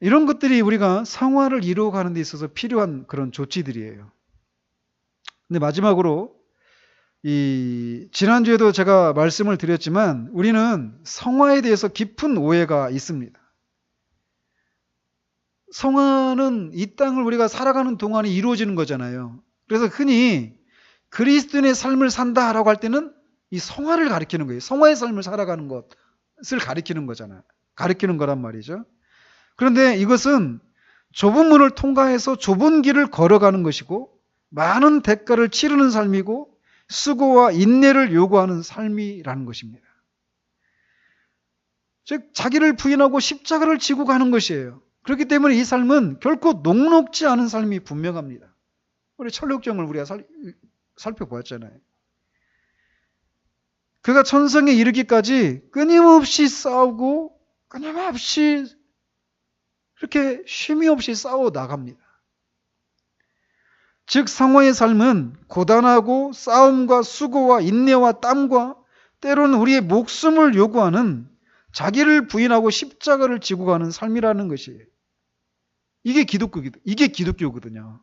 이런 것들이 우리가 성화를 이루어가는 데 있어서 필요한 그런 조치들이에요. 근데 마지막으로 지난주에도 제가 말씀을 드렸지만 우리는 성화에 대해서 깊은 오해가 있습니다. 성화는 이 땅을 우리가 살아가는 동안에 이루어지는 거잖아요. 그래서 흔히 그리스도인의 삶을 산다라고 할 때는 이 성화를 가리키는 거예요. 성화의 삶을 살아가는 것을 가리키는 거잖아요. 가리키는 거란 말이죠. 그런데 이것은 좁은 문을 통과해서 좁은 길을 걸어가는 것이고 많은 대가를 치르는 삶이고 수고와 인내를 요구하는 삶이라는 것입니다. 즉 자기를 부인하고 십자가를 지고 가는 것이에요. 그렇기 때문에 이 삶은 결코 녹록지 않은 삶이 분명합니다. 우리 철록정을 우리가 살펴보았잖아요. 그가 천성에 이르기까지 끊임없이 싸우고 끊임없이 그렇게 쉼이 없이 싸워 나갑니다. 즉 성화의 삶은 고단하고 싸움과 수고와 인내와 땀과 때로는 우리의 목숨을 요구하는 자기를 부인하고 십자가를 지고 가는 삶이라는 것이에요. 이게 기독교거든요.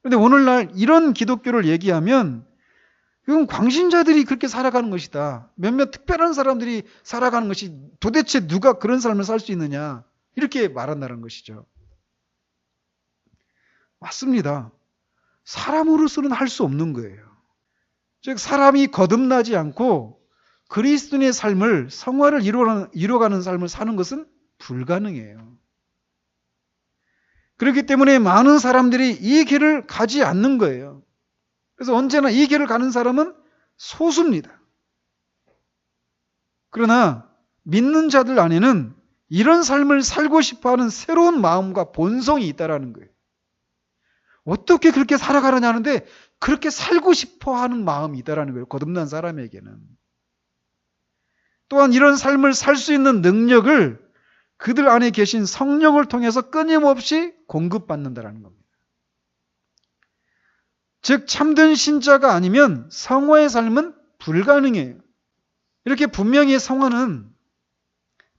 그런데 오늘날 이런 기독교를 얘기하면 그건 광신자들이 그렇게 살아가는 것이다. 몇몇 특별한 사람들이 살아가는 것이 도대체 누가 그런 삶을 살 수 있느냐 이렇게 말한다는 것이죠. 맞습니다. 사람으로서는 할 수 없는 거예요. 즉 사람이 거듭나지 않고 그리스도인의 삶을 성화를 이루어가는 삶을 사는 것은 불가능해요. 그렇기 때문에 많은 사람들이 이 길을 가지 않는 거예요. 그래서 언제나 이 길을 가는 사람은 소수입니다. 그러나 믿는 자들 안에는 이런 삶을 살고 싶어하는 새로운 마음과 본성이 있다라는 거예요. 어떻게 그렇게 살아가느냐 하는데 그렇게 살고 싶어하는 마음이 있다라는 거예요. 거듭난 사람에게는. 또한 이런 삶을 살 수 있는 능력을 그들 안에 계신 성령을 통해서 끊임없이 공급받는다라는 겁니다. 즉 참된 신자가 아니면 성화의 삶은 불가능해요. 이렇게 분명히 성화는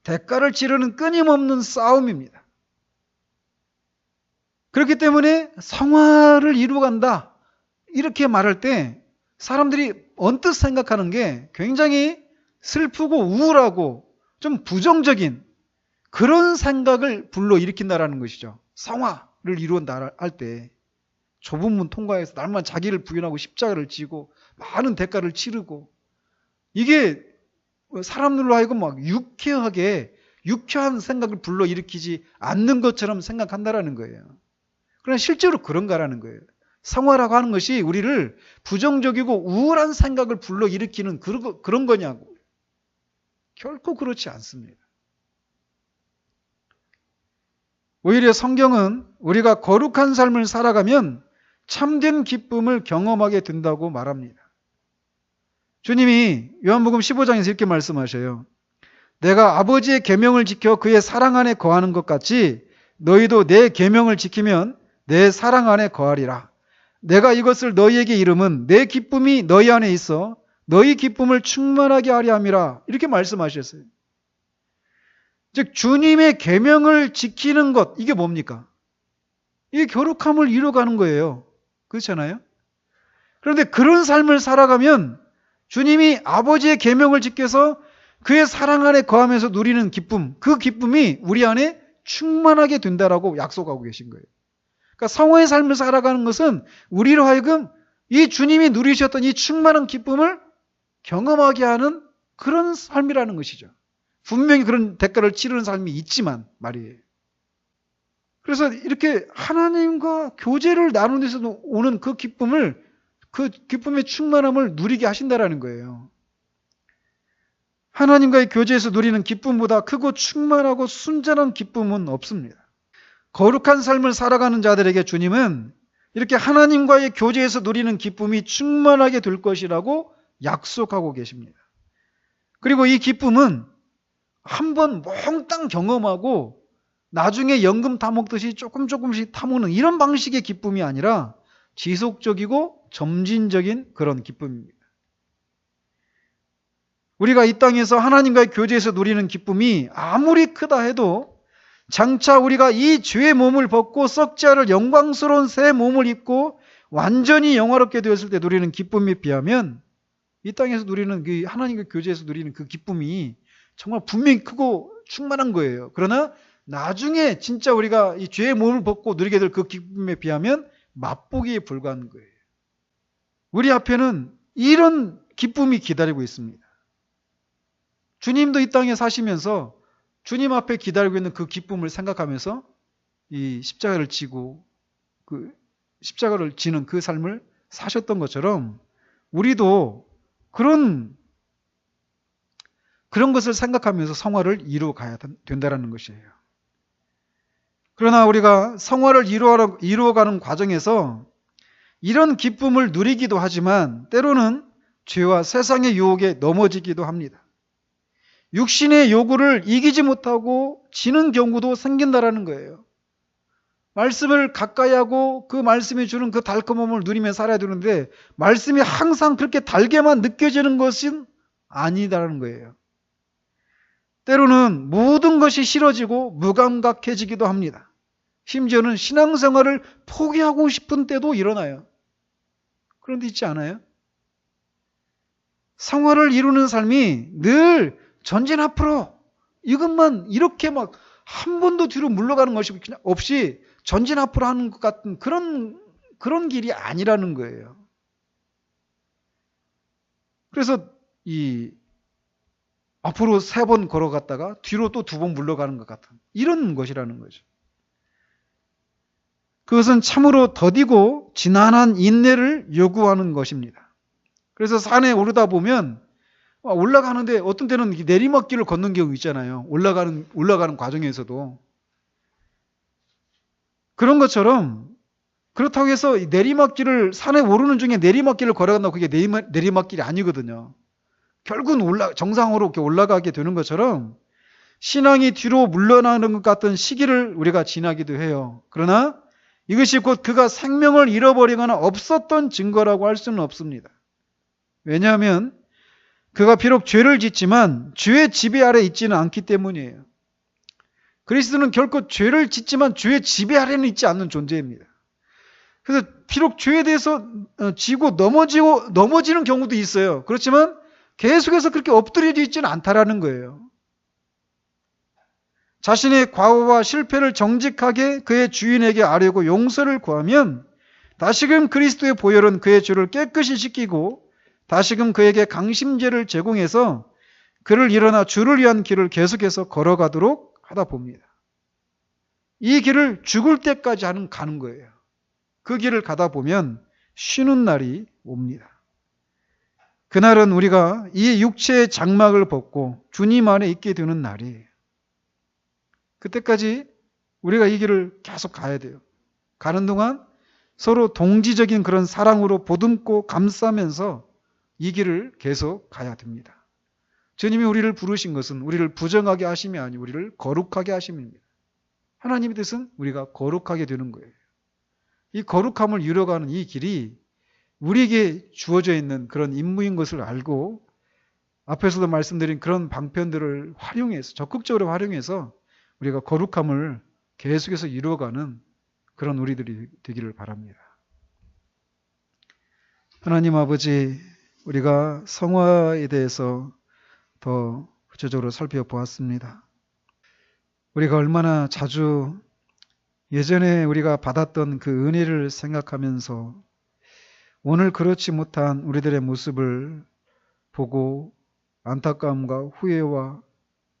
대가를 치르는 끊임없는 싸움입니다. 그렇기 때문에 성화를 이루어간다 이렇게 말할 때 사람들이 언뜻 생각하는 게 굉장히 슬프고 우울하고 좀 부정적인 그런 생각을 불러일으킨다라는 것이죠. 성화를 이루어간다 할 때 좁은 문 통과해서 날만 자기를 부인하고 십자가를 지고 많은 대가를 치르고 이게 사람들로 하여금 막 유쾌한 생각을 불러일으키지 않는 것처럼 생각한다라는 거예요. 그러나 실제로 그런가라는 거예요. 성화라고 하는 것이 우리를 부정적이고 우울한 생각을 불러일으키는 그런 거냐고. 결코 그렇지 않습니다. 오히려 성경은 우리가 거룩한 삶을 살아가면 참된 기쁨을 경험하게 된다고 말합니다. 주님이 요한복음 15장에서 이렇게 말씀하셔요. 내가 아버지의 계명을 지켜 그의 사랑 안에 거하는 것 같이 너희도 내 계명을 지키면 내 사랑 안에 거하리라. 내가 이것을 너희에게 이름은 내 기쁨이 너희 안에 있어 너희 기쁨을 충만하게 하려 함이라. 이렇게 말씀하셨어요. 즉 주님의 계명을 지키는 것 이게 뭡니까? 이게 거룩함을 이루어가는 거예요. 그렇잖아요? 그런데 그런 삶을 살아가면 주님이 아버지의 계명을 지켜서 그의 사랑 안에 거하면서 누리는 기쁨, 그 기쁨이 우리 안에 충만하게 된다라고 약속하고 계신 거예요. 그러니까 성화의 삶을 살아가는 것은 우리로 하여금 이 주님이 누리셨던 이 충만한 기쁨을 경험하게 하는 그런 삶이라는 것이죠. 분명히 그런 대가를 치르는 삶이 있지만 말이에요. 그래서 이렇게 하나님과 교제를 나누는 데서 오는 그 기쁨을, 그 기쁨의 충만함을 누리게 하신다라는 거예요. 하나님과의 교제에서 누리는 기쁨보다 크고 충만하고 순전한 기쁨은 없습니다. 거룩한 삶을 살아가는 자들에게 주님은 이렇게 하나님과의 교제에서 누리는 기쁨이 충만하게 될 것이라고 약속하고 계십니다. 그리고 이 기쁨은 한번 몽땅 경험하고 나중에 연금 타먹듯이 조금씩 타먹는 이런 방식의 기쁨이 아니라 지속적이고 점진적인 그런 기쁨입니다. 우리가 이 땅에서 하나님과의 교제에서 누리는 기쁨이 아무리 크다 해도 장차 우리가 이 죄의 몸을 벗고 썩지 않을 영광스러운 새 몸을 입고 완전히 영화롭게 되었을 때 누리는 기쁨에 비하면 이 땅에서 누리는 그 하나님과 교제에서 누리는 그 기쁨이 정말 분명히 크고 충만한 거예요. 그러나 나중에 진짜 우리가 이 죄의 몸을 벗고 누리게 될 그 기쁨에 비하면 맛보기에 불과한 거예요. 우리 앞에는 이런 기쁨이 기다리고 있습니다. 주님도 이 땅에 사시면서 주님 앞에 기다리고 있는 그 기쁨을 생각하면서 이 십자가를 지고 그 십자가를 지는 그 삶을 사셨던 것처럼 우리도 그런 것을 생각하면서 성화를 이루어 가야 된다는 것이에요. 그러나 우리가 성화를 이루어가는 과정에서 이런 기쁨을 누리기도 하지만 때로는 죄와 세상의 유혹에 넘어지기도 합니다. 육신의 요구를 이기지 못하고 지는 경우도 생긴다라는 거예요. 말씀을 가까이 하고 그 말씀이 주는 그 달콤함을 누리며 살아야 되는데 말씀이 항상 그렇게 달게만 느껴지는 것은 아니다라는 거예요. 때로는 모든 것이 싫어지고 무감각해지기도 합니다. 심지어는 신앙생활을 포기하고 싶은 때도 일어나요. 그런데 있지 않아요? 성화를 이루는 삶이 늘 전진 앞으로 이것만 이렇게 막 한 번도 뒤로 물러가는 것이 없이 전진 앞으로 하는 것 같은 그런 길이 아니라는 거예요. 그래서 이 앞으로 3번 걸어갔다가 뒤로 또 2번 물러가는 것 같은 이런 것이라는 거죠. 그것은 참으로 더디고 지난한 인내를 요구하는 것입니다. 그래서 산에 오르다 보면 올라가는데 어떤 때는 내리막길을 걷는 경우 있잖아요. 올라가는 과정에서도. 그런 것처럼 그렇다고 해서 내리막길을 산에 오르는 중에 내리막길을 걸어간다고 그게 내리막길이 아니거든요. 결국은 정상으로 이렇게 올라가게 되는 것처럼 신앙이 뒤로 물러나는 것 같은 시기를 우리가 지나기도 해요. 그러나 이것이 곧 그가 생명을 잃어버리거나 없었던 증거라고 할 수는 없습니다. 왜냐하면 그가 비록 죄를 짓지만 죄의 지배 아래 있지는 않기 때문이에요. 그리스도는 결코 죄를 짓지만 죄의 지배 아래는 있지 않는 존재입니다. 그래서 비록 죄에 대해서 지고 넘어지는 경우도 있어요. 그렇지만 계속해서 그렇게 엎드려져 있지는 않다라는 거예요. 자신의 과오와 실패를 정직하게 그의 주인에게 아뢰고 용서를 구하면 다시금 그리스도의 보혈은 그의 죄를 깨끗이 씻기고 다시금 그에게 강심제를 제공해서 그를 일어나 주를 위한 길을 계속해서 걸어가도록 하다 봅니다. 이 길을 죽을 때까지 가는 거예요. 그 길을 가다 보면 쉬는 날이 옵니다. 그날은 우리가 이 육체의 장막을 벗고 주님 안에 있게 되는 날이에요. 그때까지 우리가 이 길을 계속 가야 돼요. 가는 동안 서로 동지적인 그런 사랑으로 보듬고 감싸면서 이 길을 계속 가야 됩니다. 주님이 우리를 부르신 것은 우리를 부정하게 하심이 아니고 우리를 거룩하게 하심입니다. 하나님의 뜻은 우리가 거룩하게 되는 거예요. 이 거룩함을 이루어가는 이 길이 우리에게 주어져 있는 그런 임무인 것을 알고 앞에서도 말씀드린 그런 방편들을 활용해서 적극적으로 활용해서 우리가 거룩함을 계속해서 이루어가는 그런 우리들이 되기를 바랍니다. 하나님 아버지, 우리가 성화에 대해서 더 구체적으로 살펴보았습니다. 우리가 얼마나 자주 예전에 우리가 받았던 그 은혜를 생각하면서 오늘 그렇지 못한 우리들의 모습을 보고 안타까움과 후회와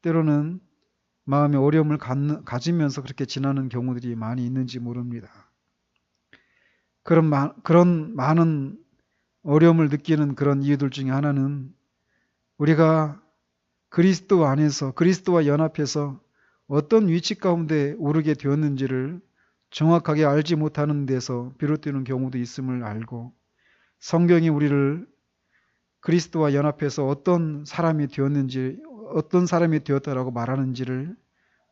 때로는 마음의 어려움을 가지면서 그렇게 지나는 경우들이 많이 있는지 모릅니다. 그런 많은 어려움을 느끼는 그런 이유들 중에 하나는 우리가 그리스도 안에서 그리스도와 연합해서 어떤 위치 가운데 오르게 되었는지를 정확하게 알지 못하는 데서 비롯되는 경우도 있음을 알고 성경이 우리를 그리스도와 연합해서 어떤 사람이 되었는지 어떤 사람이 되었다라고 말하는지를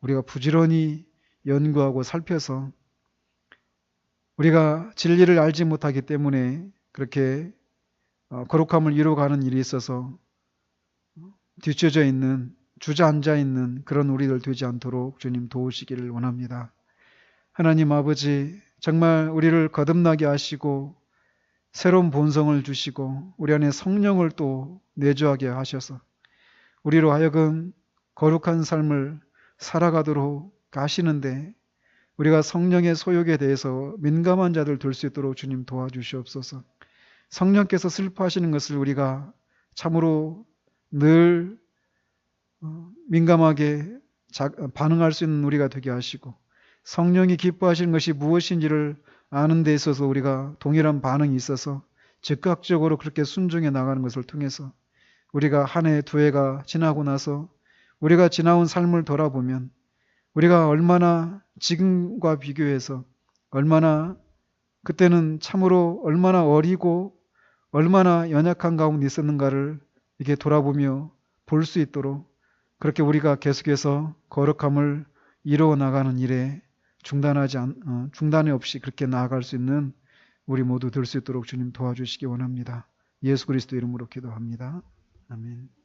우리가 부지런히 연구하고 살펴서 우리가 진리를 알지 못하기 때문에 그렇게 거룩함을 이루어가는 일이 있어서 뒤쳐져 있는 주저앉아 있는 그런 우리들 되지 않도록 주님 도우시기를 원합니다. 하나님 아버지, 정말 우리를 거듭나게 하시고 새로운 본성을 주시고 우리 안에 성령을 또 내주하게 하셔서 우리로 하여금 거룩한 삶을 살아가도록 하시는데 우리가 성령의 소욕에 대해서 민감한 자들 될 수 있도록 주님 도와주시옵소서. 성령께서 슬퍼하시는 것을 우리가 참으로 늘 민감하게 반응할 수 있는 우리가 되게 하시고 성령이 기뻐하시는 것이 무엇인지를 아는 데 있어서 우리가 동일한 반응이 있어서 즉각적으로 그렇게 순종해 나가는 것을 통해서 우리가 한 해, 두 해가 지나고 나서 우리가 지나온 삶을 돌아보면 우리가 얼마나 지금과 비교해서 얼마나 그때는 참으로 얼마나 어리고 얼마나 연약한 가운데 있었는가를 이렇게 돌아보며 볼 수 있도록 그렇게 우리가 계속해서 거룩함을 이루어 나가는 일에 중단이 없이 그렇게 나아갈 수 있는 우리 모두 될 수 있도록 주님 도와주시기 원합니다. 예수 그리스도 이름으로 기도합니다. 아멘.